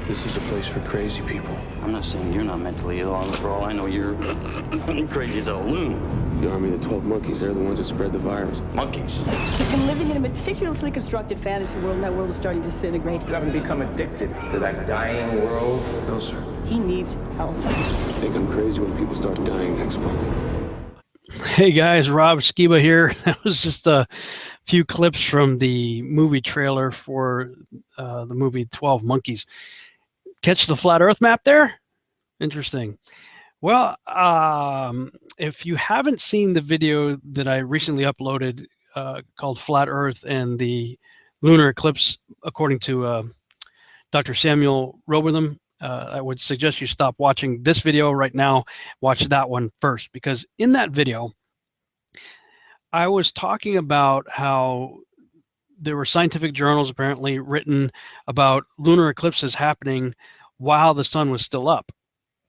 This is a place for crazy people. I'm not saying you're not mentally ill. For all I know, you're crazy as a loon. The army of the 12 monkeys, they're the ones that spread the virus. Monkeys. He's been living in a meticulously constructed fantasy world, and that world is starting to disintegrate. You haven't become addicted to that dying world? No, sir. He needs help. I think I'm crazy when people start dying next month. Hey guys, Rob Skiba here. That was just a few clips from the movie trailer for the movie 12 Monkeys. Catch the flat earth map there? Interesting. Well, if you haven't seen the video that I recently uploaded called Flat Earth and the Lunar Eclipse, according to Dr. Samuel Robotham, I would suggest you stop watching this video right now. Watch that one first, because in that video, I was talking about how there were scientific journals apparently written about lunar eclipses happening while the sun was still up.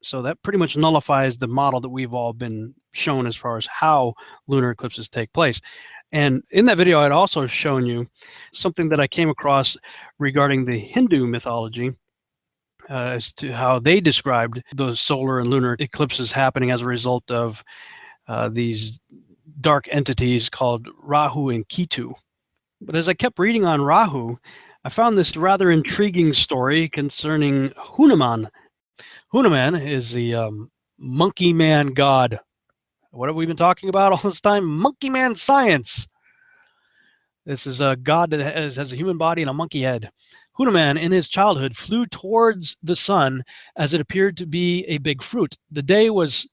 So that pretty much nullifies the model that we've all been shown as far as how lunar eclipses take place. And in that video, I'd also shown you something that I came across regarding the Hindu mythology as to how they described those solar and lunar eclipses happening as a result of these dark entities called Rahu and Ketu. But as I kept reading on Rahu, I found this rather intriguing story concerning Hanuman. Hanuman is the monkey man god. What have we been talking about all this time? Monkey man science. This is a god that has a human body and a monkey head. Hanuman, in his childhood, flew towards the sun as it appeared to be a big fruit. The day was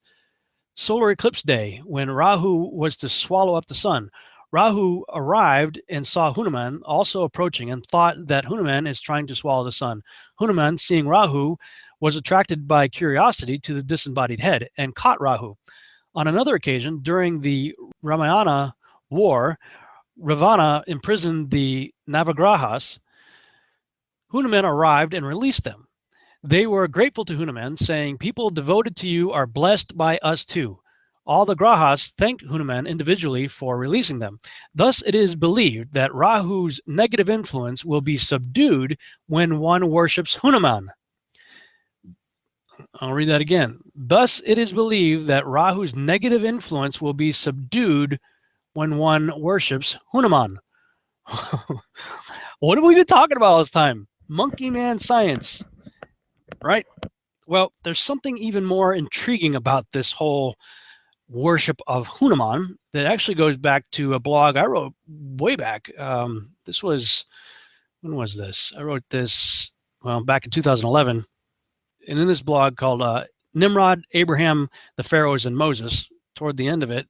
solar eclipse day, when Rahu was to swallow up the sun. Rahu arrived and saw Hanuman also approaching and thought that Hanuman is trying to swallow the sun. Hanuman, seeing Rahu, was attracted by curiosity to the disembodied head and caught Rahu. On another occasion, during the Ramayana war, Ravana imprisoned the Navagrahas. Hanuman arrived and released them. They were grateful to Hanuman, saying, "People devoted to you are blessed by us too." All the Grahas thanked Hanuman individually for releasing them. Thus, it is believed that Rahu's negative influence will be subdued when one worships Hanuman. I'll read that again. Thus, it is believed that Rahu's negative influence will be subdued when one worships Hanuman. What have we been talking about all this time? Monkey man science, right? Well, there's something even more intriguing about this whole worship of Hanuman that actually goes back to a blog I wrote way back. This was, when was this? I wrote this, well, back in 2011. And in this blog called Nimrod, Abraham, the Pharaohs, and Moses, toward the end of it,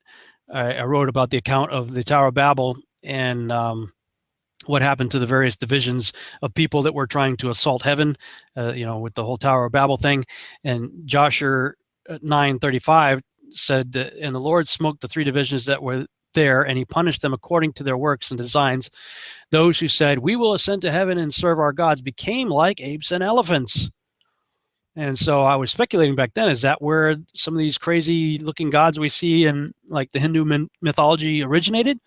I wrote about the account of the Tower of Babel and what happened to the various divisions of people that were trying to assault heaven, with the whole Tower of Babel thing. And Joshua 9:35 said, "And the Lord smote the three divisions that were there, and he punished them according to their works and designs. Those who said, 'We will ascend to heaven and serve our gods,' became like apes and elephants." And so I was speculating back then, is that where some of these crazy looking gods we see in like the Hindu mythology originated?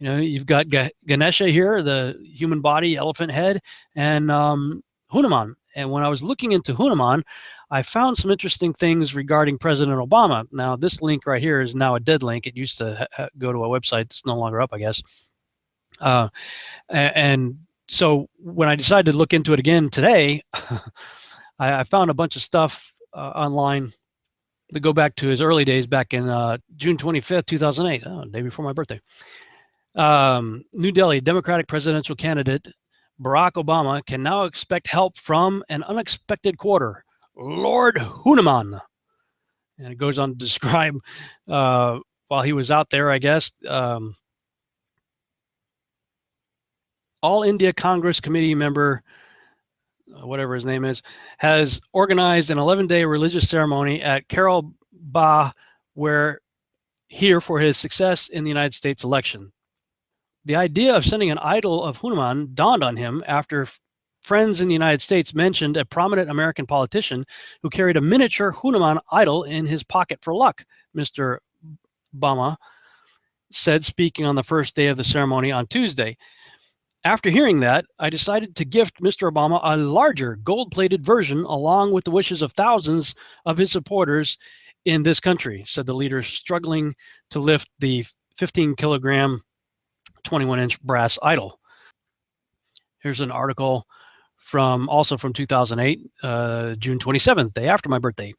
You've got Ganesha here, the human body, elephant head, and Hanuman. And when I was looking into Hanuman, I found some interesting things regarding President Obama. Now, this link right here is now a dead link. It used to go to a website that's no longer up, I guess. And so when I decided to look into it again today, I found a bunch of stuff online that go back to his early days back in June 25th, 2008, the day before my birthday. New Delhi, Democratic presidential candidate Barack Obama can now expect help from an unexpected quarter, Lord Hanuman. And it goes on to describe while he was out there, I guess, All India Congress Committee member, whatever his name is, has organized an 11-day religious ceremony at Carol Bagh, here for his success in the United States election. The idea of sending an idol of Hanuman dawned on him after friends in the United States mentioned a prominent American politician who carried a miniature Hanuman idol in his pocket for luck, Mr. Obama said, speaking on the first day of the ceremony on Tuesday. After hearing that, I decided to gift Mr. Obama a larger gold-plated version along with the wishes of thousands of his supporters in this country, said the leader, struggling to lift the 15-kilogram, 21-inch brass idol. Here's an article also from 2008, June 27th, day after my birthday.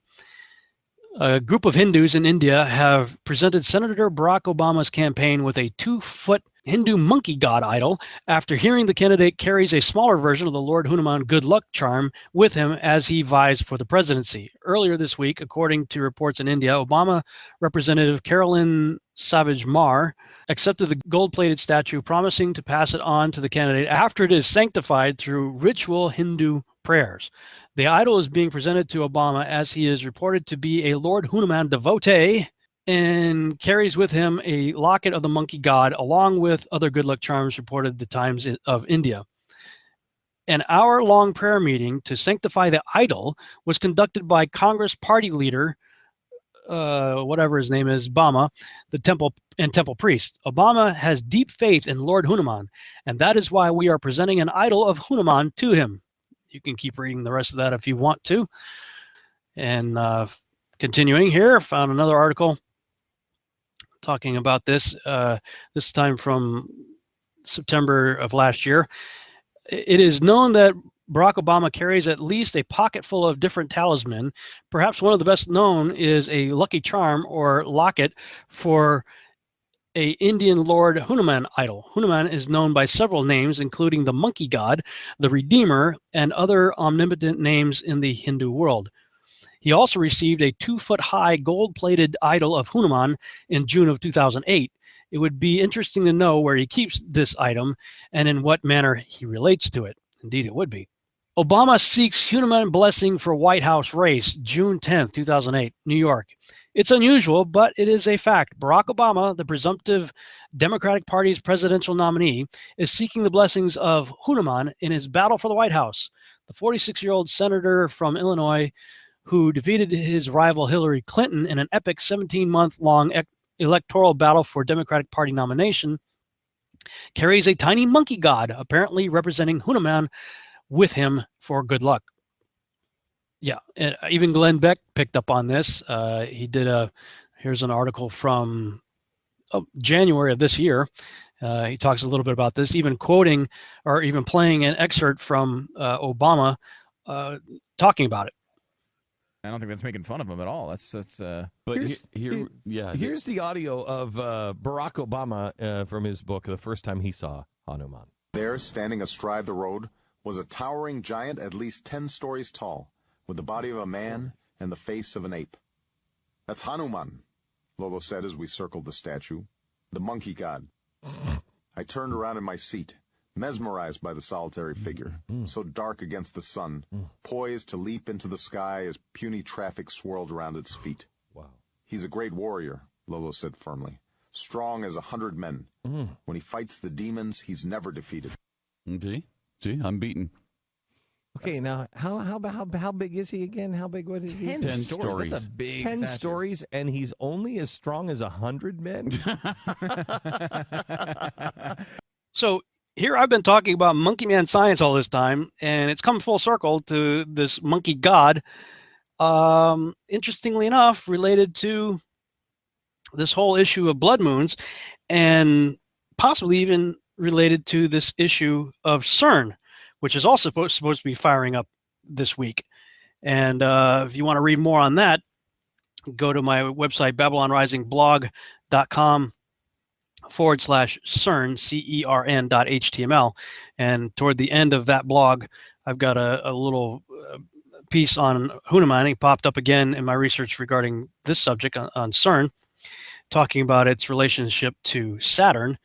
A group of Hindus in India have presented Senator Barack Obama's campaign with a 2-foot Hindu monkey god idol after hearing the candidate carries a smaller version of the Lord Hanuman good luck charm with him as he vies for the presidency. Earlier this week, according to reports in India, Obama Representative Carolyn Savage Mar accepted the gold-plated statue, promising to pass it on to the candidate after it is sanctified through ritual Hindu prayers. The idol is being presented to Obama as he is reported to be a Lord Hanuman devotee and carries with him a locket of the monkey god along with other good luck charms, reported the Times of India. An hour-long prayer meeting to sanctify the idol was conducted by Congress party leader, whatever his name is, Obama, the temple priest. Obama has deep faith in Lord Hanuman, and that is why we are presenting an idol of Hanuman to him. You can keep reading the rest of that if you want to. And continuing here, found another article talking about this, this time from September of last year. It is known that Barack Obama carries at least a pocket full of different talisman. Perhaps one of the best known is a lucky charm or locket for a Indian Lord Hanuman idol. Hanuman is known by several names, including the monkey god, the Redeemer, and other omnipotent names in the Hindu world. He also received a 2-foot-high gold-plated idol of Hanuman in June of 2008. It would be interesting to know where he keeps this item and in what manner he relates to it. Indeed, it would be. Obama seeks Hanuman blessing for White House race, June 10th, 2008, New York. It's unusual, but it is a fact. Barack Obama, the presumptive Democratic Party's presidential nominee, is seeking the blessings of Hanuman in his battle for the White House. The 46-year-old senator from Illinois, who defeated his rival Hillary Clinton in an epic 17-month-long electoral battle for Democratic Party nomination, carries a tiny monkey god, apparently representing Hanuman, with him for good luck. Yeah, even Glenn Beck picked up on this. He did here's an article from January of this year. He talks a little bit about this, even quoting or even playing an excerpt from Obama talking about it. I don't think that's making fun of him at all. But here's the audio of Barack Obama from his book, The First Time He Saw Hanuman. There, standing astride the road, was a towering giant at least 10 stories tall, with the body of a man and the face of an ape. That's Hanuman, Lolo said as we circled the statue, the monkey god. I turned around in my seat, mesmerized by the solitary figure, so dark against the sun, poised to leap into the sky as puny traffic swirled around its feet. Wow. He's a great warrior, Lolo said firmly, strong as 100 men. When he fights the demons, he's never defeated. See, I'm beaten. Okay, now how big is he again? How big was he? 10 stories. That's a big 10 statue. Stories, and he's only as strong as 100 men. So here I've been talking about monkey man science all this time, and it's come full circle to this monkey god. Interestingly enough, related to this whole issue of blood moons, and possibly even related to this issue of CERN, which is also supposed to be firing up this week. And if you want to read more on that, go to my website, babylonrisingblog.com/CERN, CERN.html. And toward the end of that blog, I've got a little piece on Hanuman. He popped up again in my research regarding this subject on CERN, talking about its relationship to Saturn.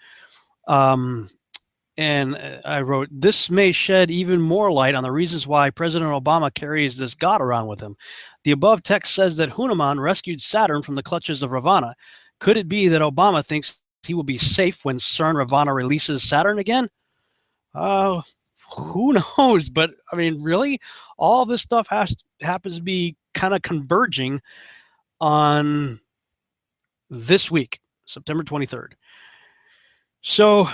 And I wrote, this may shed even more light on the reasons why President Obama carries this god around with him. The above text says that Hanuman rescued Saturn from the clutches of Ravana. Could it be that Obama thinks he will be safe when CERN Ravana releases Saturn again? Who knows? But I mean, really, all this stuff happens to be kind of converging on this week, September 23rd. So,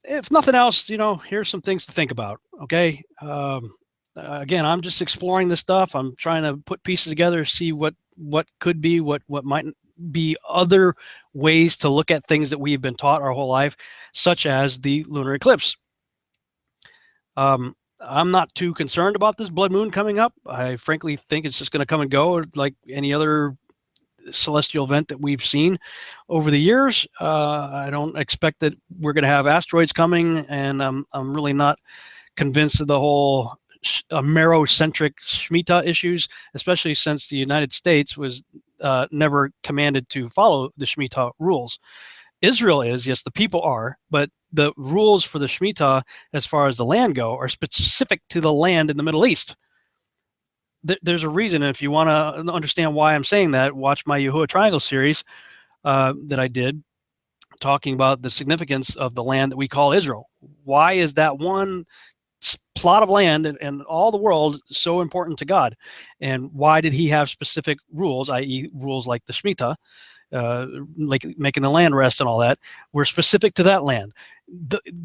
if nothing else, here's some things to think about. Okay. Again, I'm just exploring this stuff. I'm trying to put pieces together, see what could be, what might be other ways to look at things that we've been taught our whole life, such as the lunar eclipse. I'm not too concerned about this blood moon coming up. I frankly think it's just going to come and go like any other celestial event that we've seen over the years. I don't expect that we're going to have asteroids coming, and I'm really not convinced of the whole Amerocentric Shemitah issues, especially since the United States was never commanded to follow the Shemitah rules. Israel is, yes, the people are, but the rules for the Shemitah, as far as the land go, are specific to the land in the Middle East. There's a reason, and if you want to understand why I'm saying that, watch my Yahuwah Triangle series that I did, talking about the significance of the land that we call Israel. Why is that one plot of land and all the world so important to God? And why did he have specific rules, i.e. rules like the Shemitah, like making the land rest and all that, were specific to that land?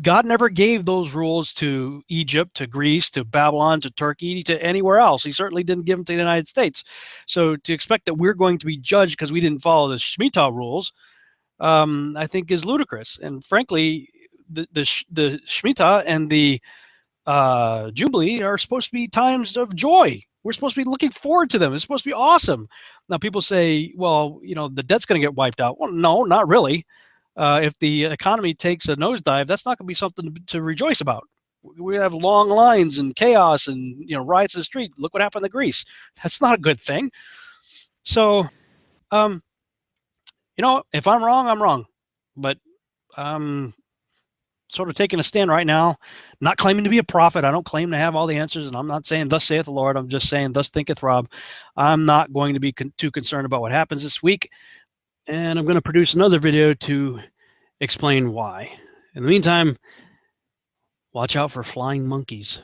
God never gave those rules to Egypt, to Greece, to Babylon, to Turkey, to anywhere else. He certainly didn't give them to the United States. So to expect that we're going to be judged because we didn't follow the Shemitah rules, I think is ludicrous. And frankly, the Shemitah and the Jubilee are supposed to be times of joy. We're supposed to be looking forward to them. It's supposed to be awesome. Now, people say, well, the debt's going to get wiped out. Well, no, not really. If the economy takes a nosedive, that's not going to be something to rejoice about. We have long lines and chaos and riots in the street. Look what happened to Greece. That's not a good thing. So, if I'm wrong, I'm wrong. But I'm sort of taking a stand right now, not claiming to be a prophet. I don't claim to have all the answers, and I'm not saying thus saith the Lord. I'm just saying thus thinketh Rob. I'm not going to be too concerned about what happens this week, and I'm going to produce another video to explain why. In the meantime, watch out for flying monkeys.